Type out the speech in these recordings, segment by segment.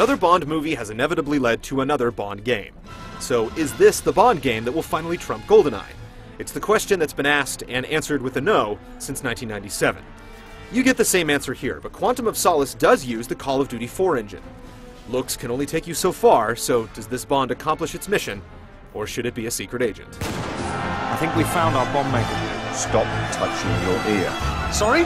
Another Bond movie has inevitably led to another Bond game. So is this the Bond game that will finally trump GoldenEye? It's the question that's been asked and answered with a no since 1997. You get the same answer here, but Quantum of Solace does use the Call of Duty 4 engine. Looks can only take you so far, so does this Bond accomplish its mission, or should it be a secret agent? I think we found our bomb maker. Stop touching your ear. Sorry?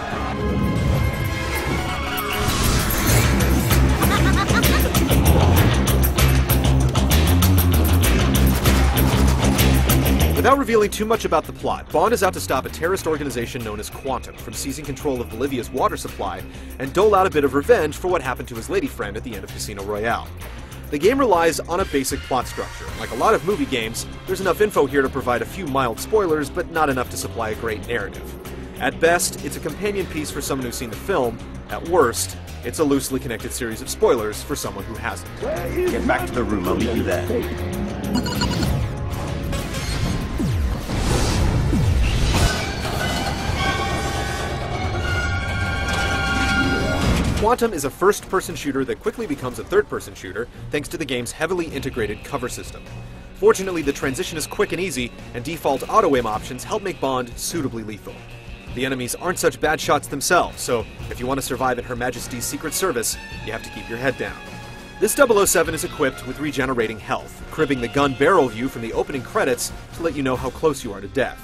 Without revealing too much about the plot, Bond is out to stop a terrorist organization known as Quantum from seizing control of Bolivia's water supply and dole out a bit of revenge for what happened to his lady friend at the end of Casino Royale. The game relies on a basic plot structure. Like a lot of movie games, there's enough info here to provide a few mild spoilers, but not enough to supply a great narrative. At best, it's a companion piece for someone who's seen the film. At worst, it's a loosely connected series of spoilers for someone who hasn't. Get back to the room, I'll meet you there. Quantum is a first-person shooter that quickly becomes a third-person shooter thanks to the game's heavily integrated cover system. Fortunately, the transition is quick and easy, and default auto-aim options help make Bond suitably lethal. The enemies aren't such bad shots themselves, so if you want to survive in Her Majesty's Secret Service, you have to keep your head down. This 007 is equipped with regenerating health, cribbing the gun barrel view from the opening credits to let you know how close you are to death.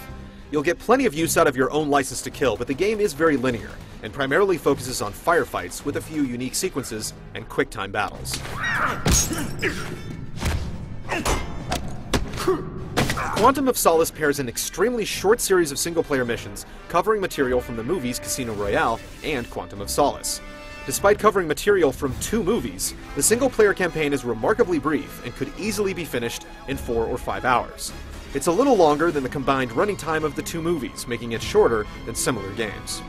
You'll get plenty of use out of your own license to kill, but the game is very linear, and primarily focuses on firefights with a few unique sequences and quick-time battles. Quantum of Solace pairs an extremely short series of single-player missions covering material from the movies Casino Royale and Quantum of Solace. Despite covering material from 2 movies, the single-player campaign is remarkably brief and could easily be finished in 4 or 5 hours. It's a little longer than the combined running time of the 2 movies, making it shorter than similar games.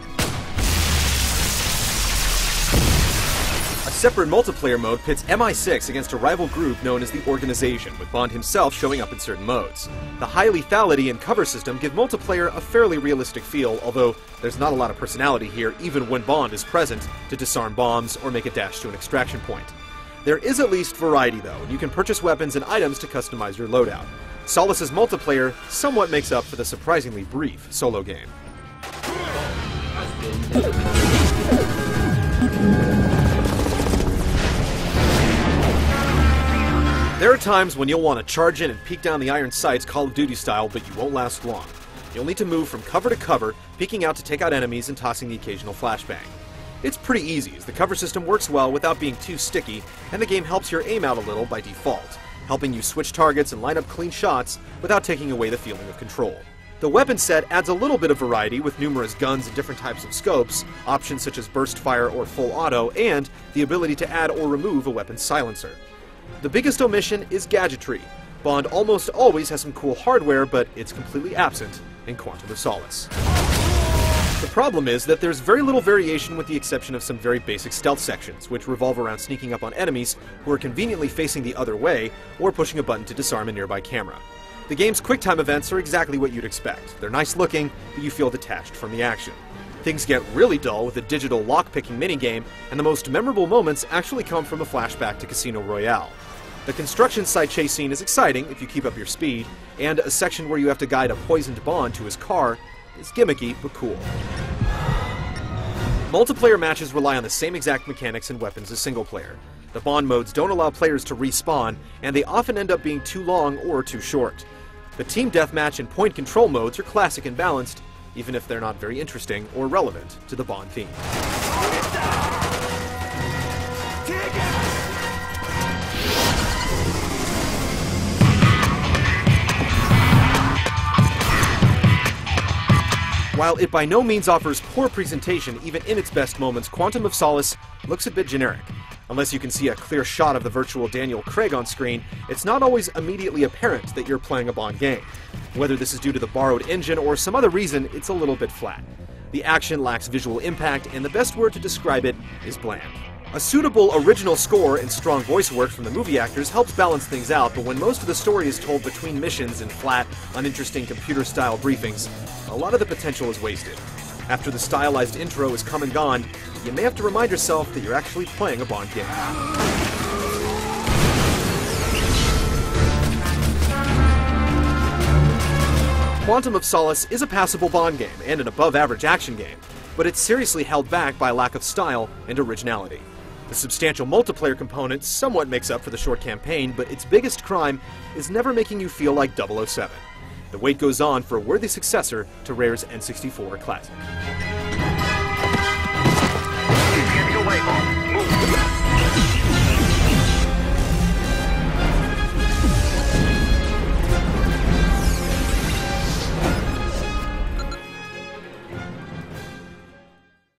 A separate multiplayer mode pits MI6 against a rival group known as the Organization, with Bond himself showing up in certain modes. The high lethality and cover system give multiplayer a fairly realistic feel, although there's not a lot of personality here even when Bond is present to disarm bombs or make a dash to an extraction point. There is at least variety though, and you can purchase weapons and items to customize your loadout. Solace's multiplayer somewhat makes up for the surprisingly brief solo game. There are times when you'll want to charge in and peek down the iron sights Call of Duty style, but you won't last long. You'll need to move from cover to cover, peeking out to take out enemies and tossing the occasional flashbang. It's pretty easy, as the cover system works well without being too sticky, and the game helps your aim out a little by default, helping you switch targets and line up clean shots without taking away the feeling of control. The weapon set adds a little bit of variety with numerous guns and different types of scopes, options such as burst fire or full auto, and the ability to add or remove a weapon's silencer. The biggest omission is gadgetry. Bond almost always has some cool hardware, but it's completely absent in Quantum of Solace. The problem is that there's very little variation with the exception of some very basic stealth sections, which revolve around sneaking up on enemies who are conveniently facing the other way, or pushing a button to disarm a nearby camera. The game's QuickTime events are exactly what you'd expect. They're nice looking, but you feel detached from the action. Things get really dull with a digital lock-picking minigame, and the most memorable moments actually come from a flashback to Casino Royale. The construction site chase scene is exciting if you keep up your speed, and a section where you have to guide a poisoned Bond to his car is gimmicky but cool. Multiplayer matches rely on the same exact mechanics and weapons as single player. The Bond modes don't allow players to respawn, and they often end up being too long or too short. The team deathmatch and point control modes are classic and balanced, even if they're not very interesting or relevant to the Bond theme. While it by no means offers poor presentation even in its best moments, Quantum of Solace looks a bit generic. Unless you can see a clear shot of the virtual Daniel Craig on screen, it's not always immediately apparent that you're playing a Bond game. Whether this is due to the borrowed engine or some other reason, it's a little bit flat. The action lacks visual impact, and the best word to describe it is bland. A suitable original score and strong voice work from the movie actors helps balance things out, but when most of the story is told between missions in flat, uninteresting computer-style briefings, a lot of the potential is wasted. After the stylized intro is come and gone, you may have to remind yourself that you're actually playing a Bond game. Quantum of Solace is a passable Bond game and an above-average action game, but it's seriously held back by a lack of style and originality. The substantial multiplayer component somewhat makes up for the short campaign, but its biggest crime is never making you feel like 007. The wait goes on for a worthy successor to Rare's N64 classic.